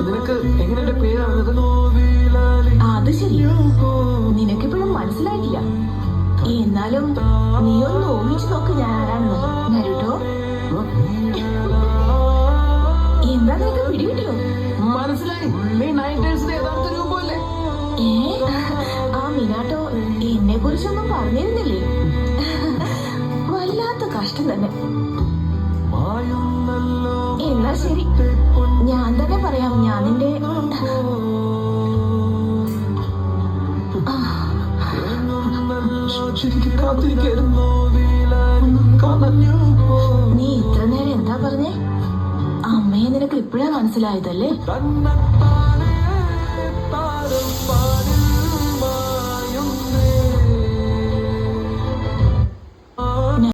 നിനക്ക് എങ്ങനെ എന്റെ പേരാണത്? അത് ശരി, നിനക്കിപ്പോഴും മനസ്സിലായിട്ടില്ല. എന്നാലും നീ ഒന്ന് ഊഹിച്ചു നോക്ക് ഞാൻ ആരാണെന്ന്. നരുട്ടോ, എന്താ നിനക്ക് പിടികിട്ടിയോ? മനസ്സിലായി, നീ നൈറ്റേഴ്സിന്റെ യഥാർത്ഥ രൂപമല്ലേ? ആ മിനാട്ടോ എന്നെ കുറിച്ചൊന്നും പറഞ്ഞിരുന്നില്ലേ? വല്ലാത്ത കഷ്ടം തന്നെ. എന്നാ ശരി, ഞാൻ തന്നെ പറയാം. ഞാൻ നിന്റെ നീ ഇത്ര നേരം എന്താ പറഞ്ഞേ? അമ്മയെ നിനക്ക് ഇപ്പോഴാ മനസ്സിലായതല്ലേ?